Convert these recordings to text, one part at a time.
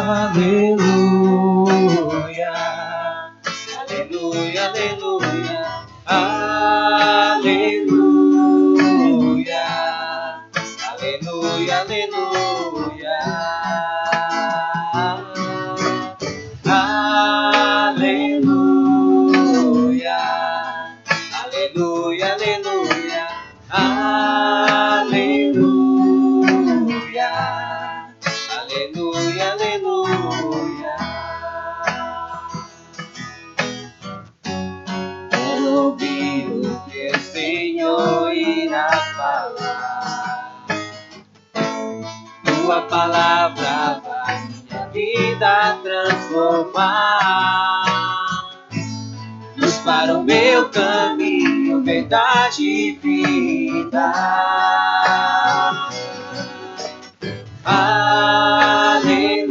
aleluia, aleluia, aleluia, aleluia, aleluia, aleluia, aleluia, aleluia, aleluia, aleluia, aleluia. Quero ouvir o que o Senhor irá falar. Tua palavra vai minha vida transformar. Luz para o meu caminho, verdade e vida. Aleluia,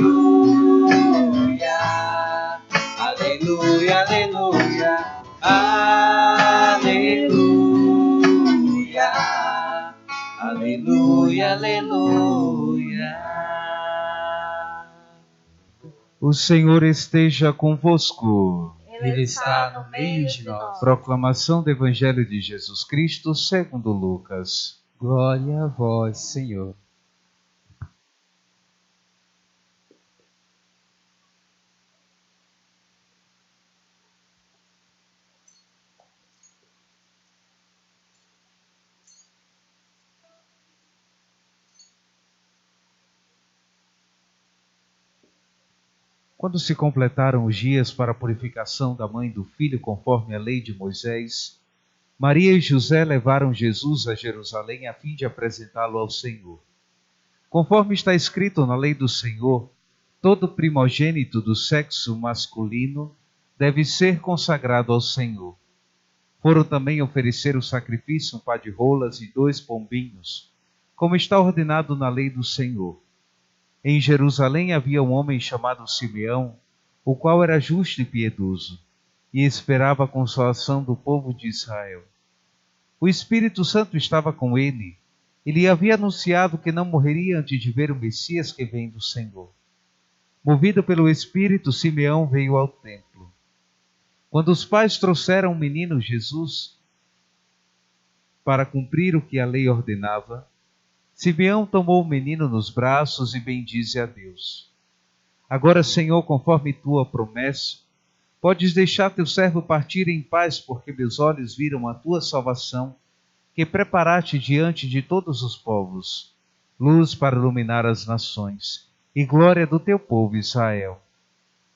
aleluia, aleluia, aleluia, aleluia, aleluia. O Senhor esteja convosco. Ele está no meio de nós. Proclamação do Evangelho de Jesus Cristo segundo Lucas. Glória a vós, Senhor. Quando se completaram os dias para a purificação da mãe do filho conforme a lei de Moisés, Maria e José levaram Jesus a Jerusalém a fim de apresentá-lo ao Senhor. Conforme está escrito na lei do Senhor, todo primogênito do sexo masculino deve ser consagrado ao Senhor. Foram também oferecer o sacrifício um par de rolas e 2 pombinhos, como está ordenado na lei do Senhor. Em Jerusalém havia um homem chamado Simeão, o qual era justo e piedoso, e esperava a consolação do povo de Israel. O Espírito Santo estava com ele, e lhe havia anunciado que não morreria antes de ver o Messias que vem do Senhor. Movido pelo Espírito, Simeão veio ao templo. Quando os pais trouxeram o menino Jesus para cumprir o que a lei ordenava, Simeão tomou o menino nos braços e bendize a Deus. Agora, Senhor, conforme tua promessa, podes deixar teu servo partir em paz, porque meus olhos viram a tua salvação, que preparaste diante de todos os povos, luz para iluminar as nações, e glória do teu povo Israel.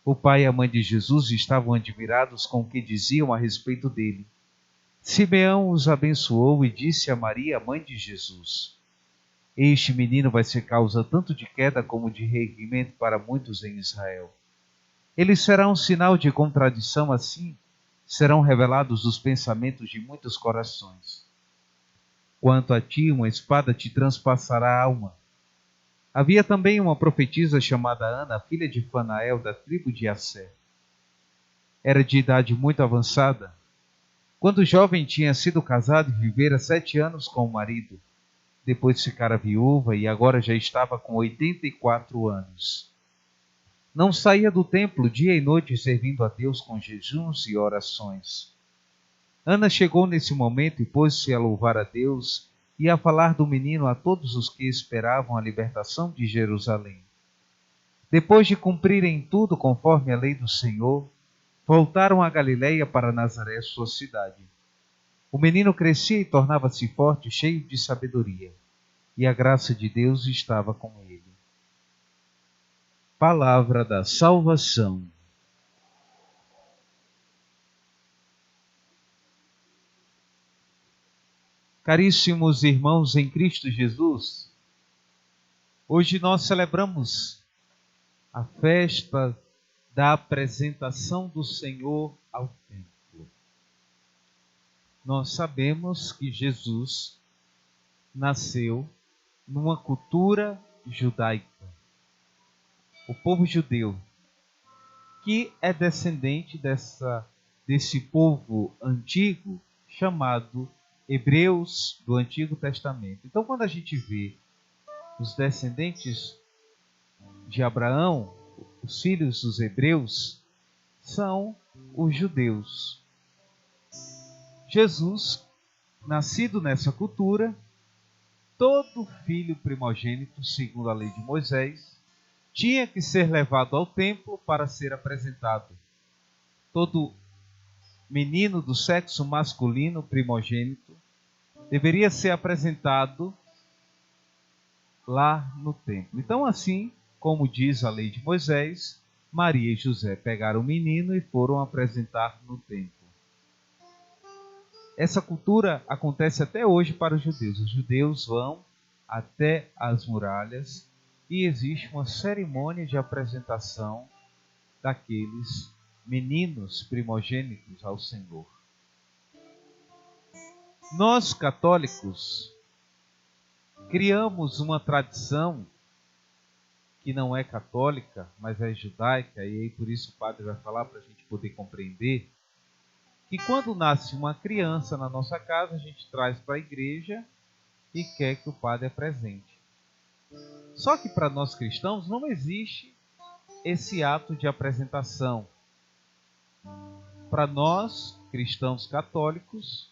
O pai e a mãe de Jesus estavam admirados com o que diziam a respeito dele. Simeão os abençoou e disse a Maria, mãe de Jesus: Este menino vai ser causa tanto de queda como de reerguimento para muitos em Israel. Ele será um sinal de contradição, assim serão revelados os pensamentos de muitos corações. Quanto a ti, uma espada te transpassará a alma. Havia também uma profetisa chamada Ana, filha de Fanael, da tribo de Asser. Era de idade muito avançada. Quando jovem tinha sido casada e vivera 7 anos com o marido. Depois ficara viúva e agora já estava com 84 anos. Não saía do templo dia e noite servindo a Deus com jejuns e orações. Ana chegou nesse momento e pôs-se a louvar a Deus e a falar do menino a todos os que esperavam a libertação de Jerusalém. Depois de cumprirem tudo conforme a lei do Senhor, voltaram a Galiléia para Nazaré, sua cidade. O menino crescia e tornava-se forte, cheio de sabedoria, e a graça de Deus estava com ele. Palavra da salvação. Caríssimos irmãos em Cristo Jesus, hoje nós celebramos a festa da apresentação do Senhor ao templo. Nós sabemos que Jesus nasceu numa cultura judaica. O povo judeu, que é descendente desse povo antigo chamado Hebreus do Antigo Testamento. Então, quando a gente vê os descendentes de Abraão, os filhos dos hebreus, são os judeus. Jesus, nascido nessa cultura, todo filho primogênito, segundo a lei de Moisés, tinha que ser levado ao templo para ser apresentado. Todo menino do sexo masculino primogênito deveria ser apresentado lá no templo. Então, assim como diz a lei de Moisés, Maria e José pegaram o menino e foram apresentar no templo. Essa cultura acontece até hoje para os judeus. Os judeus vão até as muralhas e existe uma cerimônia de apresentação daqueles meninos primogênitos ao Senhor. Nós, católicos, criamos uma tradição que não é católica, mas é judaica, e aí por isso o padre vai falar para a gente poder compreender, que quando nasce uma criança na nossa casa, a gente traz para a igreja e quer que o padre apresente. Só que para nós cristãos não existe esse ato de apresentação. Para nós, cristãos católicos,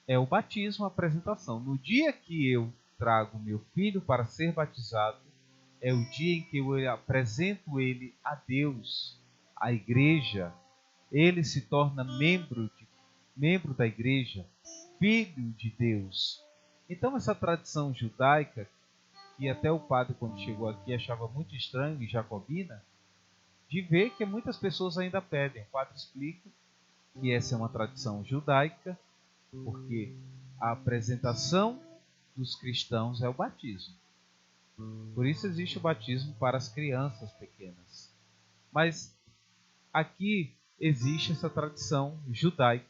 é o batismo, a apresentação. No dia que eu trago meu filho para ser batizado, é o dia em que eu apresento ele a Deus, à igreja. Ele se torna membro da igreja, filho de Deus. Então essa tradição judaica, que até o padre quando chegou aqui achava muito estranho e jacobina, de ver que muitas pessoas ainda pedem. O padre explica que essa é uma tradição judaica, porque a apresentação dos cristãos é o batismo. Por isso existe o batismo para as crianças pequenas. Mas aqui existe essa tradição judaica.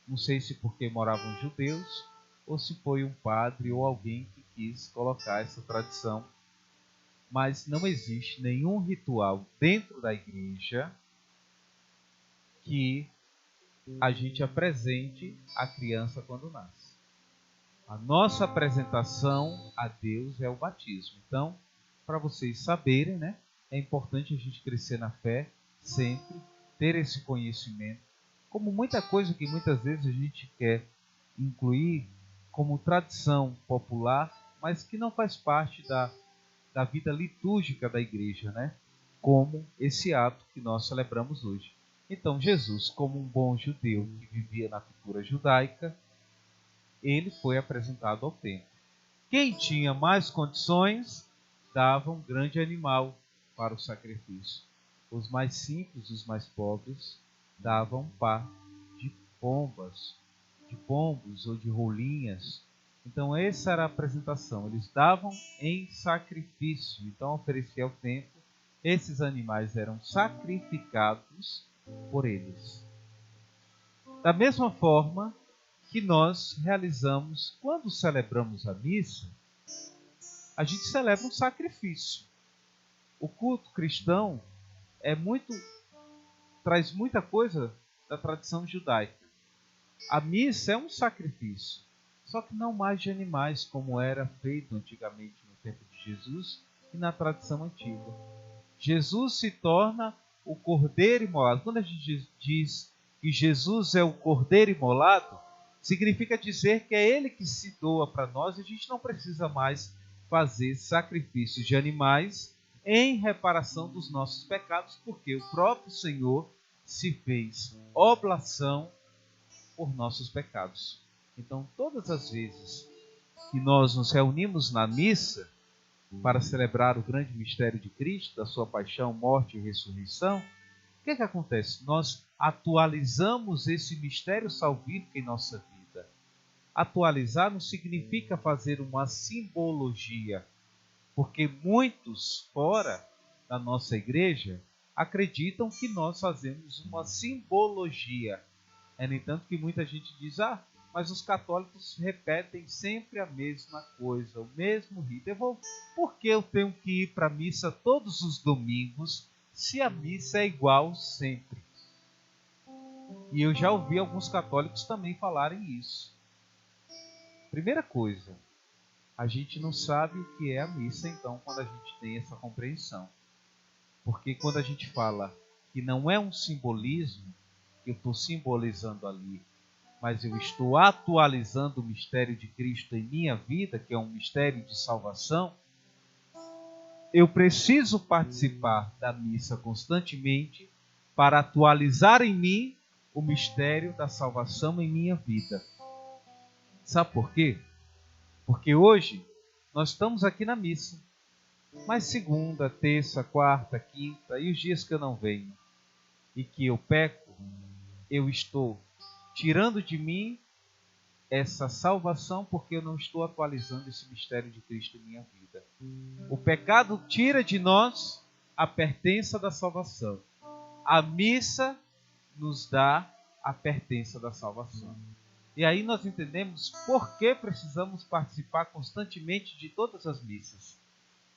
Não sei se porque moravam judeus ou se foi um padre ou alguém que quis colocar essa tradição. Mas não existe nenhum ritual dentro da igreja que a gente apresente a criança quando nasce. A nossa apresentação a Deus é o batismo. Então, para vocês saberem, né, é importante a gente crescer na fé, sempre ter esse conhecimento. Como muita coisa que muitas vezes a gente quer incluir como tradição popular, mas que não faz parte da vida litúrgica da igreja, né? Como esse ato que nós celebramos hoje. Então, Jesus, como um bom judeu que vivia na cultura judaica, ele foi apresentado ao templo. Quem tinha mais condições, dava um grande animal para o sacrifício. Os mais simples, os mais pobres, davam um par de pombos ou de rolinhas. Então essa era a apresentação. Eles davam em sacrifício. Então oferecia ao templo. Esses animais eram sacrificados por eles. Da mesma forma que nós realizamos, quando celebramos a missa, a gente celebra um sacrifício. O culto cristão traz muita coisa da tradição judaica. A missa é um sacrifício, só que não mais de animais, como era feito antigamente no tempo de Jesus e na tradição antiga. Jesus se torna o cordeiro imolado. Quando a gente diz que Jesus é o cordeiro imolado, significa dizer que é ele que se doa para nós e a gente não precisa mais fazer sacrifícios de animais em reparação dos nossos pecados, porque o próprio Senhor se fez oblação por nossos pecados. Então, todas as vezes que nós nos reunimos na missa para celebrar o grande mistério de Cristo, da sua paixão, morte e ressurreição, o que acontece? Nós atualizamos esse mistério salvífico em nossa vida. Atualizar não significa fazer uma simbologia, porque muitos fora da nossa igreja acreditam que nós fazemos uma simbologia. É, no entanto, que muita gente diz, mas os católicos repetem sempre a mesma coisa, o mesmo rito. Por que eu tenho que ir para a missa todos os domingos, se a missa é igual sempre? E eu já ouvi alguns católicos também falarem isso. Primeira coisa, a gente não sabe o que é a missa, então, quando a gente tem essa compreensão. Porque quando a gente fala que não é um simbolismo, que eu estou simbolizando ali, mas eu estou atualizando o mistério de Cristo em minha vida, que é um mistério de salvação, eu preciso participar da missa constantemente para atualizar em mim o mistério da salvação em minha vida. Sabe por quê? Porque hoje nós estamos aqui na missa, mas segunda, terça, quarta, quinta e os dias que eu não venho e que eu peco, eu estou tirando de mim essa salvação porque eu não estou atualizando esse mistério de Cristo em minha vida. O pecado tira de nós a pertença da salvação. A missa nos dá a pertença da salvação. E aí nós entendemos por que precisamos participar constantemente de todas as missas.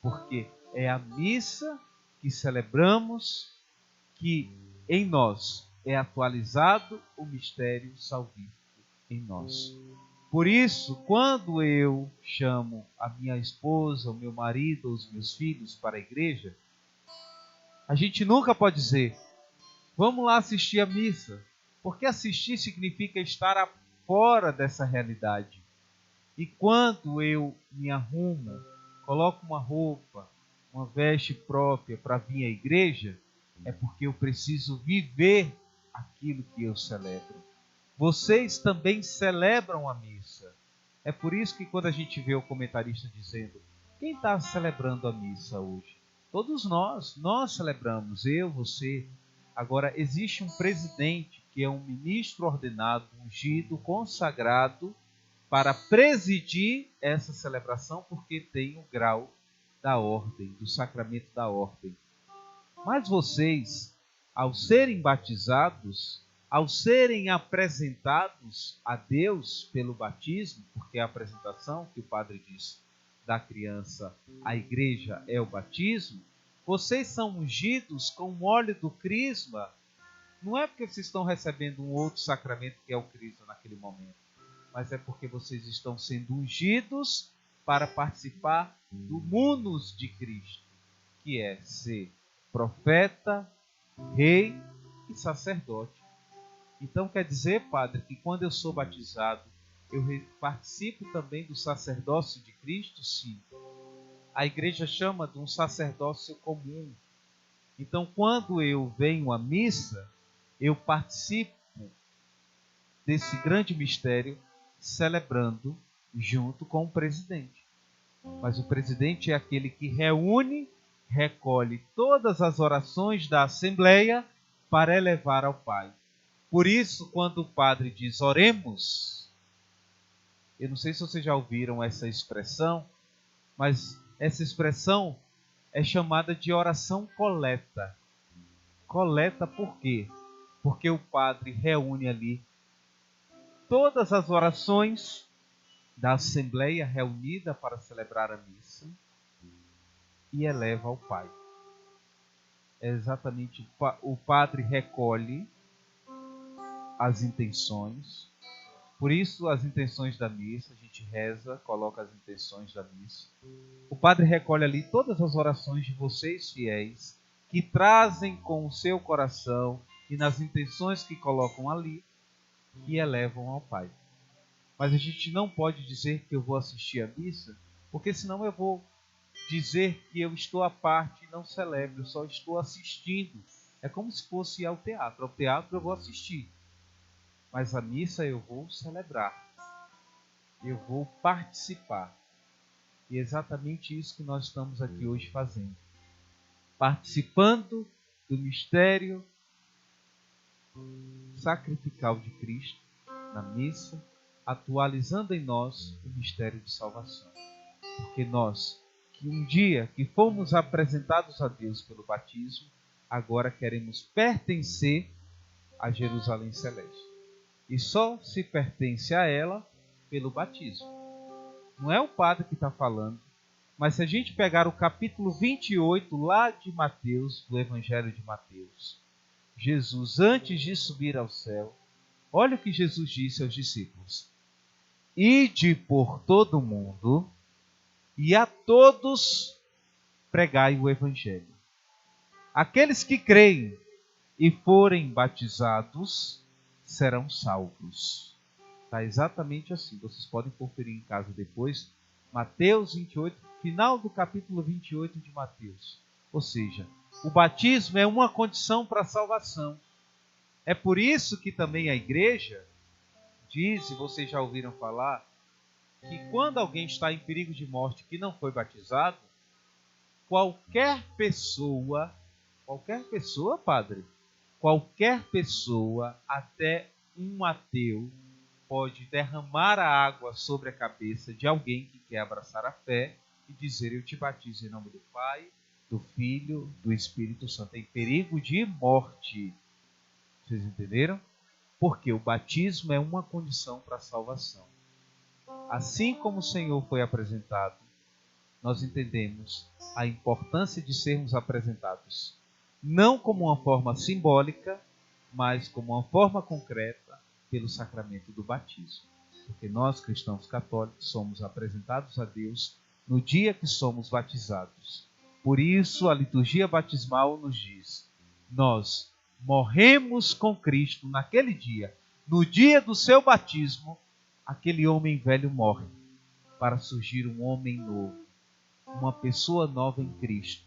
Porque é a missa que celebramos que em nós é atualizado o mistério salvífico em nós. Por isso, quando eu chamo a minha esposa, o meu marido, os meus filhos para a igreja, a gente nunca pode dizer, vamos lá assistir a missa, porque assistir significa estar fora dessa realidade. E quando eu me arrumo, coloco uma roupa, uma veste própria para vir à igreja, é porque eu preciso viver aquilo que eu celebro. Vocês também celebram a missa. É por isso que quando a gente vê o comentarista dizendo, quem está celebrando a missa hoje? Todos nós celebramos, eu, você. Agora, existe um presidente que é um ministro ordenado, ungido, consagrado, para presidir essa celebração, porque tem o grau da ordem, do sacramento da ordem. Mas vocês, ao serem batizados, ao serem apresentados a Deus pelo batismo, porque a apresentação que o padre diz da criança à igreja é o batismo, vocês são ungidos com o óleo do crisma. Não é porque vocês estão recebendo um outro sacramento que é o crisma naquele momento, mas é porque vocês estão sendo ungidos para participar do munus de Cristo, que é ser profeta, rei e sacerdote. Então quer dizer, padre, que quando eu sou batizado, eu participo também do sacerdócio de Cristo? Sim. A igreja chama de um sacerdócio comum. Então, quando eu venho à missa, eu participo desse grande mistério, celebrando junto com o presidente. Mas o presidente é aquele que reúne, recolhe todas as orações da Assembleia para elevar ao Pai. Por isso, quando o padre diz oremos, eu não sei se vocês já ouviram essa expressão, mas essa expressão é chamada de oração coleta. Coleta por quê? Porque o padre reúne ali todas as orações da Assembleia reunida para celebrar a missa e eleva ao Pai. É exatamente, o padre recolhe as intenções. Por isso, as intenções da missa, a gente reza, coloca as intenções da missa. O padre recolhe ali todas as orações de vocês fiéis, que trazem com o seu coração e nas intenções que colocam ali, e elevam ao Pai. Mas a gente não pode dizer que eu vou assistir a missa, porque senão eu vou dizer que eu estou à parte e não celebro, eu só estou assistindo. É como se fosse ao teatro. Ao teatro eu vou assistir, mas a missa eu vou celebrar, eu vou participar. E é exatamente isso que nós estamos aqui hoje fazendo. Participando do mistério sacrificial de Cristo na missa, atualizando em nós o mistério de salvação. Porque nós, que um dia que fomos apresentados a Deus pelo batismo, agora queremos pertencer a Jerusalém Celeste. E só se pertence a ela pelo batismo. Não é o padre que está falando, mas se a gente pegar o capítulo 28 lá de Mateus, do Evangelho de Mateus, Jesus, antes de subir ao céu, olha o que Jesus disse aos discípulos: ide por todo o mundo e a todos pregai o Evangelho. Aqueles que creem e forem batizados serão salvos. Está exatamente assim. Vocês podem conferir em casa depois. Mateus 28, final do capítulo 28 de Mateus. Ou seja, o batismo é uma condição para a salvação. É por isso que também a igreja diz, e vocês já ouviram falar, que quando alguém está em perigo de morte que não foi batizado, qualquer pessoa, padre, qualquer pessoa, até um ateu, pode derramar a água sobre a cabeça de alguém que quer abraçar a fé e dizer: eu te batizo em nome do Pai, do Filho, do Espírito Santo, em perigo de morte. Vocês entenderam? Porque o batismo é uma condição para a salvação. Assim como o Senhor foi apresentado, nós entendemos a importância de sermos apresentados, não como uma forma simbólica, mas como uma forma concreta, pelo sacramento do batismo. Porque nós, cristãos católicos, somos apresentados a Deus no dia que somos batizados. Por isso, a liturgia batismal nos diz: nós morremos com Cristo naquele dia. No dia do seu batismo, aquele homem velho morre, para surgir um homem novo, uma pessoa nova em Cristo.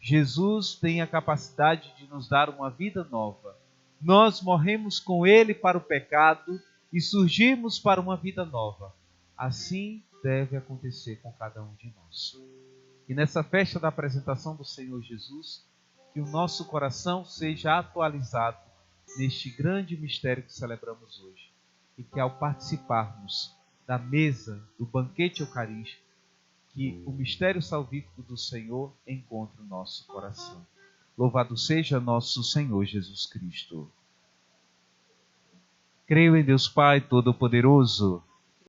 Jesus tem a capacidade de nos dar uma vida nova. Nós morremos com Ele para o pecado e surgimos para uma vida nova. Assim deve acontecer com cada um de nós. E nessa festa da apresentação do Senhor Jesus, que o nosso coração seja atualizado neste grande mistério que celebramos hoje. E que ao participarmos da mesa do banquete eucarístico, que o mistério salvífico do Senhor encontre o nosso coração. Louvado seja nosso Senhor Jesus Cristo. Creio em Deus Pai Todo-Poderoso,